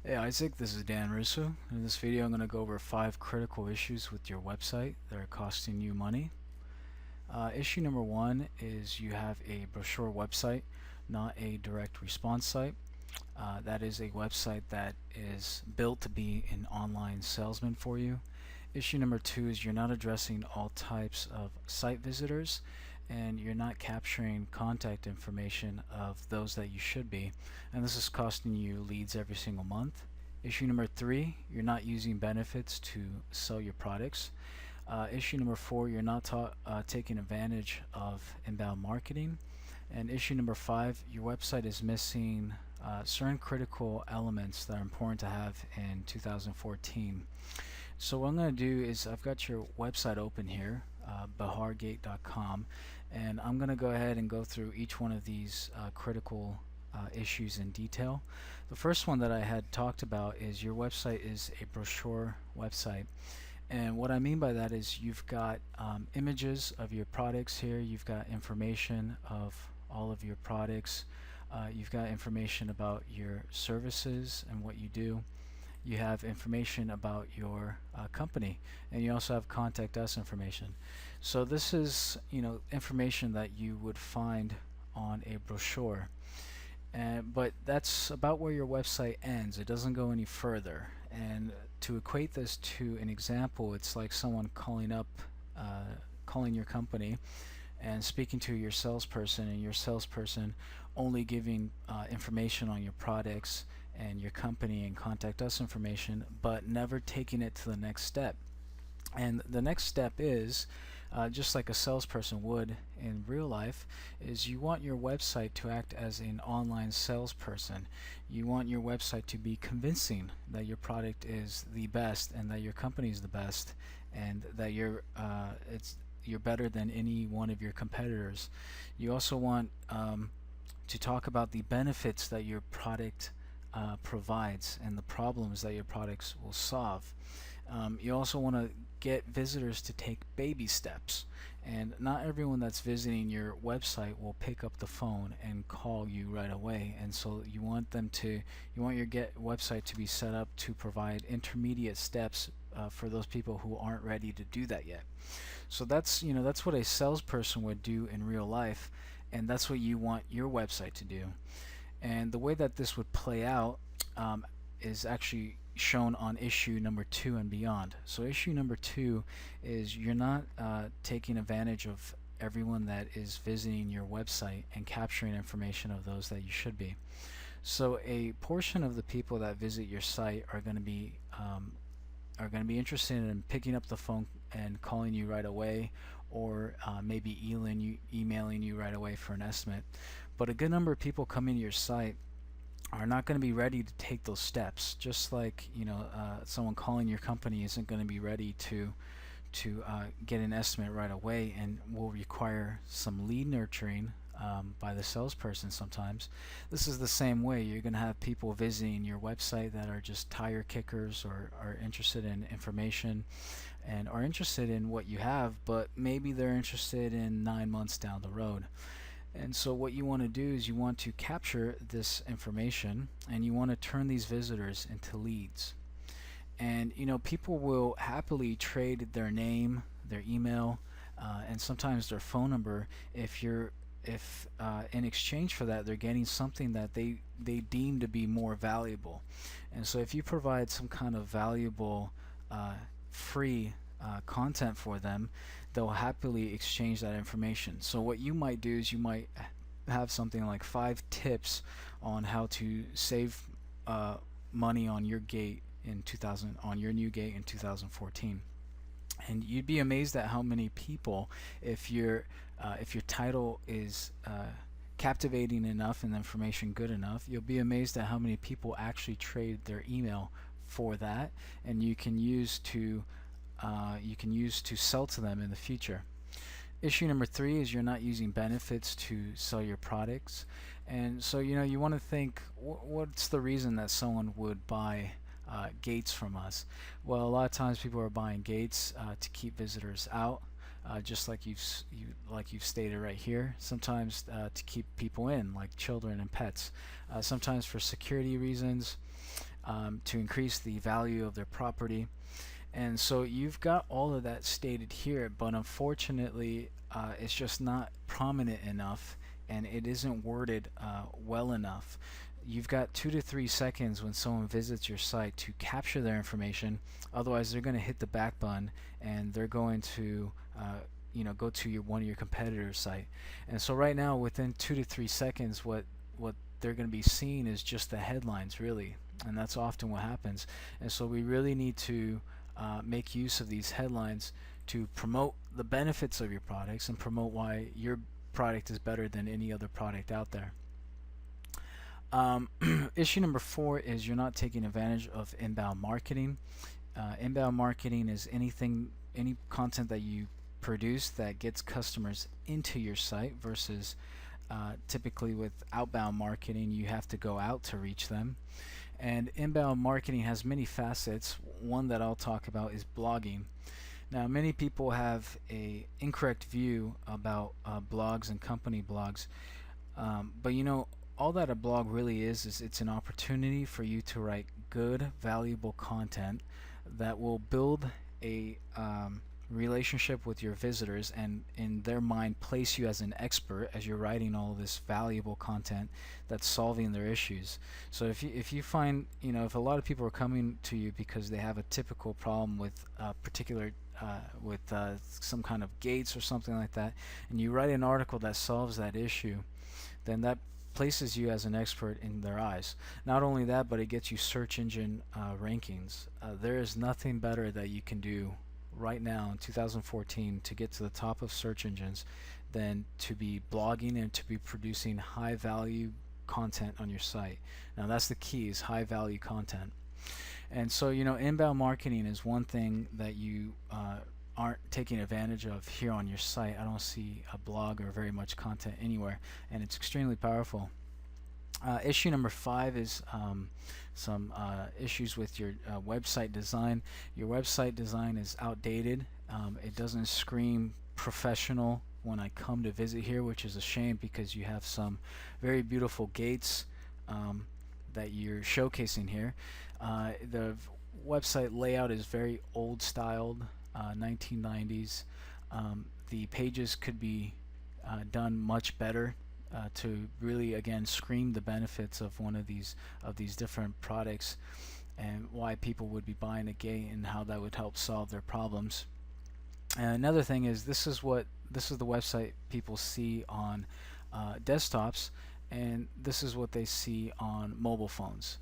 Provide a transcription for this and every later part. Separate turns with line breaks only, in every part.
Hey Isaac, this is Dan Russo. In this video, I'm going to go over 5 critical issues with your website that are costing you money. Issue number 1 is you have a brochure website, not a direct response site. That is a website that is built to be an online salesman for you. Issue number 2 is you're not addressing all types of site visitors, and you're not capturing contact information of those that you should be, and this is costing you leads every single month. Issue number 3, you're not using benefits to sell your products. Issue number 4, you're not taking advantage of inbound marketing. And issue number 5, your website is missing certain critical elements that are important to have in 2014. So what I'm going to do is I've got your website open here, bejargate.com, and I'm going to go ahead and go through each one of these critical issues in detail. The first one that I had talked about is your website is a brochure website. And what I mean by that is you've got images of your products here, you've got information of all of your products, you've got information about your services and what you do. You have information about your company, and you also have contact us information. So this is, information that you would find on a brochure. But that's about where your website ends. It doesn't go any further. And to equate this to an example, it's like someone calling your company and speaking to your salesperson, and your salesperson only giving information on your products and your company and contact us information, but never taking it to the next step. And the next step is, just like a salesperson would in real life, is you want your website to act as an online salesperson. You want your website to be convincing that your product is the best and that your company is the best, and that you're better than any one of your competitors. You also want to talk about the benefits that your product provides and the problems that your products will solve. You also want to get visitors to take baby steps, and not everyone that's visiting your website will pick up the phone and call you right away, and so you want your website to be set up to provide intermediate steps for those people who aren't ready to do that yet. So that's what a salesperson would do in real life, and that's what you want your website to do. And the way that this would play out is actually shown on issue number 2 and beyond. So issue number 2 is you're not taking advantage of everyone that is visiting your website and capturing information of those that you should be. So a portion of the people that visit your site are going to be interested in picking up the phone and calling you right away, or maybe emailing you right away for an estimate. But a good number of people coming to your site are not going to be ready to take those steps. Just like someone calling your company isn't going to be ready to get an estimate right away, and will require some lead nurturing by the salesperson sometimes. This is the same way. You're going to have people visiting your website that are just tire kickers, or are interested in information and are interested in what you have, but maybe they're interested in 9 months down the road. And so what you want to do is you want to capture this information, and you want to turn these visitors into leads. And people will happily trade their name, their email, and sometimes their phone number if in exchange for that they're getting something that they deem to be more valuable. And so if you provide some kind of valuable free content for them, they'll happily exchange that information. So what you might do is you might have something like 5 tips on how to save money on your your new gate in 2014. And you'd be amazed at how many people, if your title is captivating enough and the information good enough, you'll be amazed at how many people actually trade their email for that, and you can use to sell to them in the future. Issue number 3 is you're not using benefits to sell your products. And so you want to think, what's the reason that someone would buy gates from us? Well, a lot of times people are buying gates to keep visitors out, just like you've stated right here. Sometimes to keep people in, like children and pets. Sometimes for security reasons. to increase the value of their property. And so you've got all of that stated here, but unfortunately, it's just not prominent enough and it isn't worded well enough. You've got 2 to 3 seconds when someone visits your site to capture their information. Otherwise, they're going to hit the back button and they're going to go to one of your competitors' site. And so right now, within 2 to 3 seconds, what they're going to be seeing is just the headlines, really, and that's often what happens. And so we really need to make use of these headlines to promote the benefits of your products and promote why your product is better than any other product out there. Issue number 4 is you're not taking advantage of inbound marketing. Inbound marketing is any content that you produce that gets customers into your site versus typically with outbound marketing you have to go out to reach them. And inbound marketing has many facets. One that I'll talk about is blogging. Now, many people have a incorrect view about blogs and company blogs, but all that a blog really is it's an opportunity for you to write good, valuable content that will build a relationship with your visitors and in their mind place you as an expert as you're writing all this valuable content that's solving their issues. So if you find if a lot of people are coming to you because they have a typical problem with particular some kind of gates or something like that, and you write an article that solves that issue, then that places you as an expert in their eyes. Not only that, but it gets you search engine rankings. There is nothing better that you can do right now in 2014 to get to the top of search engines than to be blogging and to be producing high value content on your site. Now that's the key, is high value content. And so inbound marketing is one thing that you aren't taking advantage of here on your site. I don't see a blog or very much content anywhere, and it's extremely powerful. Issue number 5 is some issues with your website design. Your website design is outdated. It doesn't scream professional when I come to visit here, which is a shame because you have some very beautiful gates that you're showcasing here. The website layout is very old styled, 1990s. The pages could be done much better to really again scream the benefits of one of these different products and why people would be buying a gate and how that would help solve their problems. And another thing is this is the website people see on desktops, and this is what they see on mobile phones.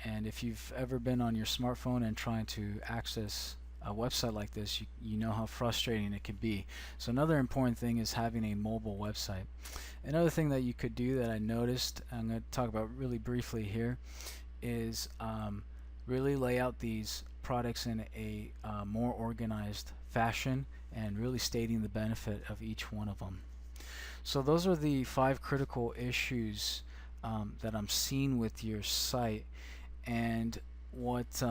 And if you've ever been on your smartphone and trying to access a website like this, you know how frustrating it can be. So another important thing is having a mobile website. Another thing that you could do that I noticed, I'm going to talk about really briefly here, is really lay out these products in a more organized fashion and really stating the benefit of each one of them. So those are the 5 critical issues that I'm seeing with your site. And what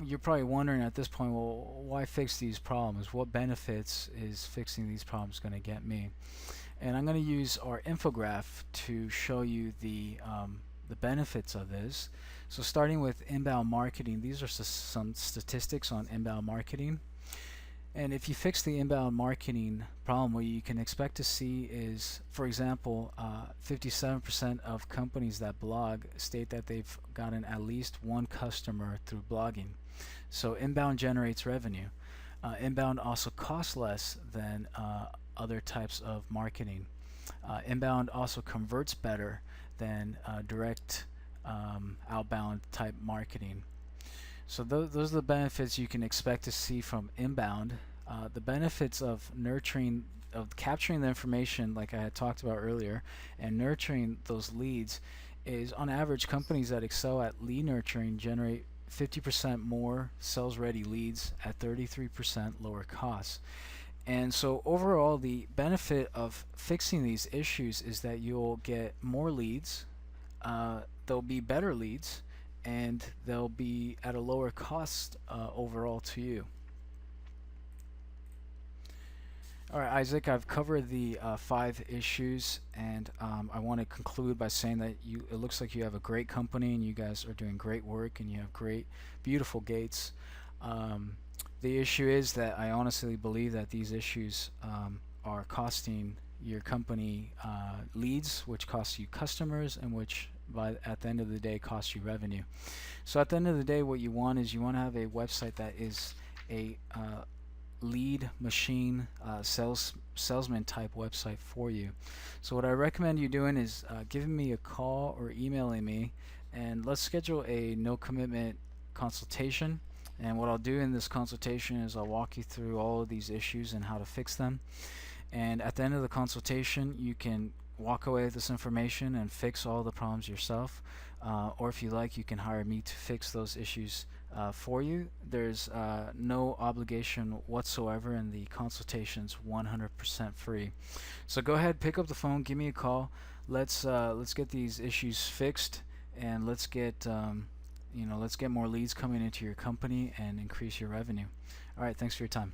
you're probably wondering at this point, well, why fix these problems? What benefits is fixing these problems going to get me? And I'm going to use our infograph to show you the benefits of this. So starting with inbound marketing, these are some statistics on inbound marketing. And if you fix the inbound marketing problem, what you can expect to see is, for example, 57% of companies that blog state that they've gotten at least one customer through blogging. So inbound generates revenue. Inbound also costs less than other types of marketing. Inbound also converts better than direct outbound type marketing. So those are the benefits you can expect to see from inbound. The benefits of capturing the information, like I had talked about earlier, and nurturing those leads is, on average, companies that excel at lead nurturing generate 50% more sales-ready leads at 33% lower costs. And so overall, the benefit of fixing these issues is that you'll get more leads, they'll be better leads, and they'll be at a lower cost overall to you. All right, Isaac, I've covered the 5 issues, and I want to conclude by saying that it looks like you have a great company and you guys are doing great work and you have great, beautiful gates. Um, the issue is that I honestly believe that these issues are costing your company leads, which costs you customers, and which at the end of the day costs you revenue. So at the end of the day, what you want is you want to have a website that is a lead machine salesman type website for you. So what I recommend you doing is giving me a call or emailing me, and let's schedule a no commitment consultation. And what I'll do in this consultation is I'll walk you through all of these issues and how to fix them. And at the end of the consultation, you can walk away with this information and fix all the problems yourself. Or if you like, you can hire me to fix those issues for you. There's no obligation whatsoever, and the consultation's 100% free. So go ahead, pick up the phone, give me a call. Let's get these issues fixed, and let's get let's get more leads coming into your company and increase your revenue. All right, thanks for your time.